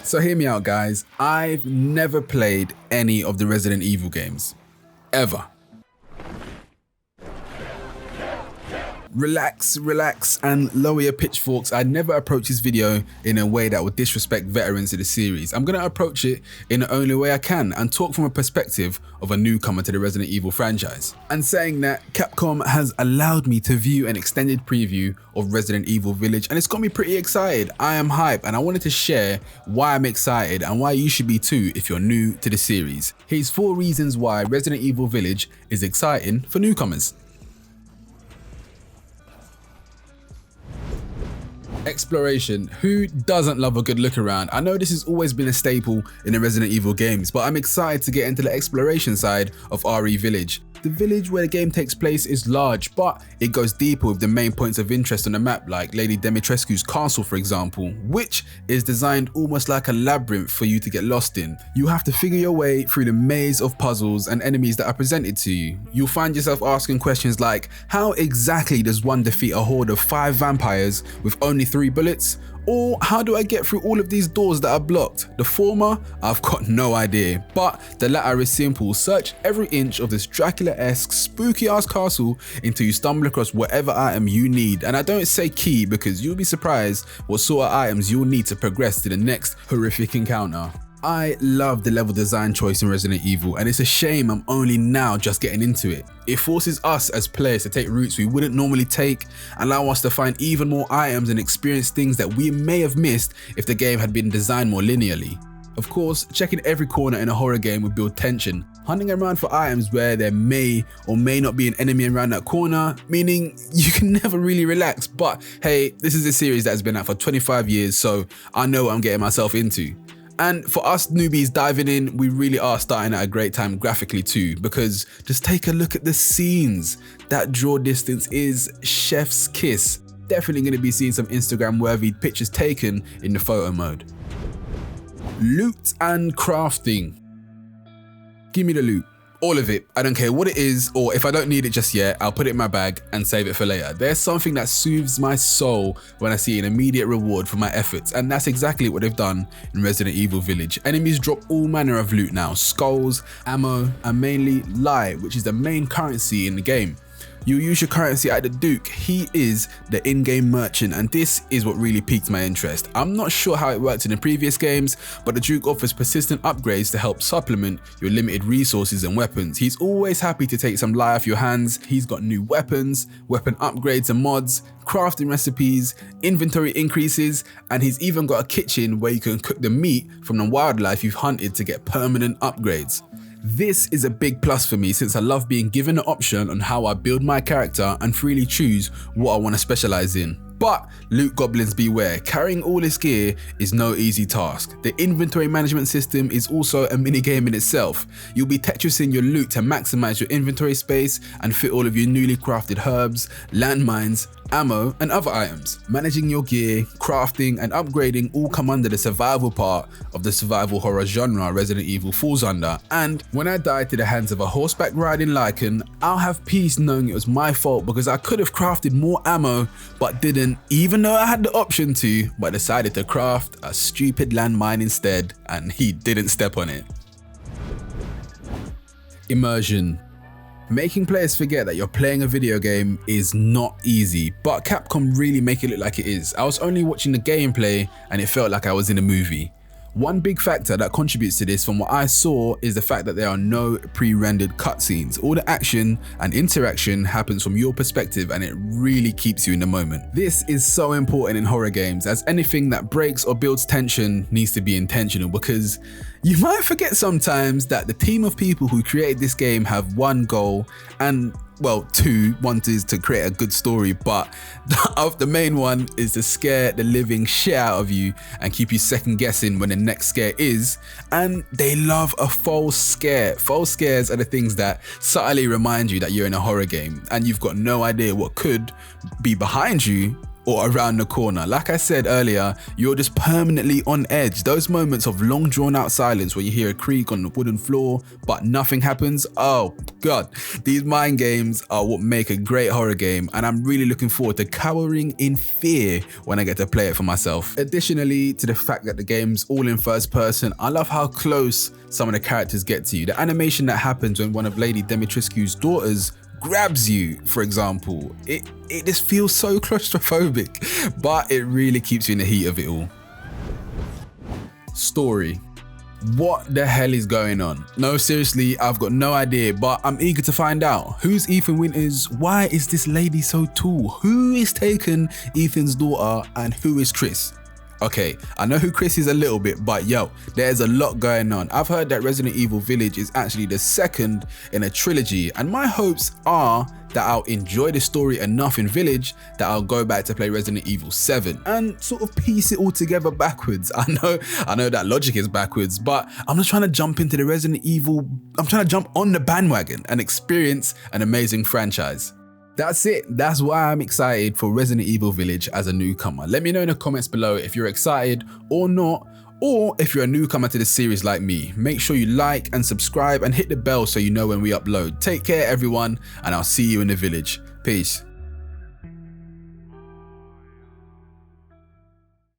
So hear me out, guys. I've never played any of the Resident Evil games. Ever. Relax, and lower your pitchforks. I never approach this video in a way that would disrespect veterans of the series. I'm gonna approach it in the only way I can and talk from a perspective of a newcomer to the Resident Evil franchise. And saying that, Capcom has allowed me to view an extended preview of Resident Evil Village, and it's got me pretty excited. I am hyped, and I wanted to share why I'm excited and why you should be too if you're new to the series. Here's 4 reasons why Resident Evil Village is exciting for newcomers. Exploration. Who doesn't love a good look around? I know this has always been a staple in the Resident Evil games, but I'm excited to get into the exploration side of RE Village. The village where the game takes place is large, but it goes deeper with the main points of interest on the map, like Lady Dimitrescu's castle, for example, which is designed almost like a labyrinth for you to get lost in. You have to figure your way through the maze of puzzles and enemies that are presented to you. You'll find yourself asking questions like, how exactly does one defeat a horde of 5 vampires with only 3 bullets? Or how do I get through all of these doors that are blocked? The former, I've got no idea, but the latter is simple. Search every inch of this Dracula-esque spooky ass castle until you stumble across whatever item you need. And I don't say key because you'll be surprised what sort of items you'll need to progress to the next horrific encounter. I love the level design choice in Resident Evil, and it's a shame I'm only now just getting into it. It forces us as players to take routes we wouldn't normally take, allow us to find even more items and experience things that we may have missed if the game had been designed more linearly. Of course, checking every corner in a horror game would build tension, hunting around for items where there may or may not be an enemy around that corner, meaning you can never really relax. But hey, this is a series that has been out for 25 years, so I know what I'm getting myself into. And for us newbies diving in, we really are starting at a great time graphically too, because just take a look at the scenes. That draw distance is chef's kiss. Definitely going to be seeing some Instagram worthy pictures taken in the photo mode. Loot and crafting. Give me the loot. All of it. I don't care what it is, or if I don't need it just yet, I'll put it in my bag and save it for later. There's something that soothes my soul when I see an immediate reward for my efforts, and that's exactly what they've done in Resident Evil Village. Enemies drop all manner of loot now, skulls, ammo, and mainly light, which is the main currency in the game. You use your currency at the Duke. He is the in-game merchant, and this is what really piqued my interest. I'm not sure how it worked in the previous games, but the Duke offers persistent upgrades to help supplement your limited resources and weapons. He's always happy to take some lie off your hands. He's got new weapons, weapon upgrades and mods, crafting recipes, inventory increases, and he's even got a kitchen where you can cook the meat from the wildlife you've hunted to get permanent upgrades. This is a big plus for me since I love being given an option on how I build my character and freely choose what I want to specialize in. But loot goblins beware, carrying all this gear is no easy task. The inventory management system is also a minigame in itself. You'll be Tetrising your loot to maximize your inventory space and fit all of your newly crafted herbs, landmines, ammo, and other items. Managing your gear, crafting, and upgrading all come under the survival part of the survival horror genre Resident Evil falls under. And when I die to the hands of a horseback riding Lycan, I'll have peace knowing it was my fault because I could have crafted more ammo but didn't, even though I had the option to, but decided to craft a stupid landmine instead, and he didn't step on it. Immersion. Making players forget that you're playing a video game is not easy, but Capcom really make it look like it is. I was only watching the gameplay and it felt like I was in a movie. One big factor that contributes to this from what I saw is the fact that there are no pre-rendered cutscenes. All the action and interaction happens from your perspective and it really keeps you in the moment. This is so important in horror games, as anything that breaks or builds tension needs to be intentional, because you might forget sometimes that the team of people who created this game have one goal, and well, two. One is to create a good story, but the main one is to scare the living shit out of you and keep you second guessing when the next scare is. And they love a false scare. False scares are the things that subtly remind you that you're in a horror game and you've got no idea what could be behind you or around the corner. Like I said earlier, you're just permanently on edge. Those moments of long drawn out silence where you hear a creak on the wooden floor, but nothing happens. Oh God, these mind games are what make a great horror game, and I'm really looking forward to cowering in fear when I get to play it for myself. Additionally to the fact that the game's all in first person, I love how close some of the characters get to you. The animation that happens when one of Lady Dimitrescu's daughters grabs you, for example, it just feels so claustrophobic, but it really keeps you in the heat of it all. Story. What the hell is going on? No, seriously, I've got no idea, but I'm eager to find out. Who's Ethan Winters? Why is this lady so tall? Who is taking Ethan's daughter, and who is Chris? Okay, I know who Chris is a little bit, but yo, there's a lot going on. I've heard that Resident Evil Village is actually the second in a trilogy, and my hopes are that I'll enjoy the story enough in Village that I'll go back to play Resident Evil 7 and sort of piece it all together backwards. I know that logic is backwards, but I'm just trying to jump into the Resident Evil, I'm trying to jump on the bandwagon and experience an amazing franchise. That's it. That's why I'm excited for Resident Evil Village as a newcomer. Let me know in the comments below if you're excited or not, or if you're a newcomer to the series like me. Make sure you like and subscribe and hit the bell so you know when we upload. Take care everyone, and I'll see you in the village. Peace.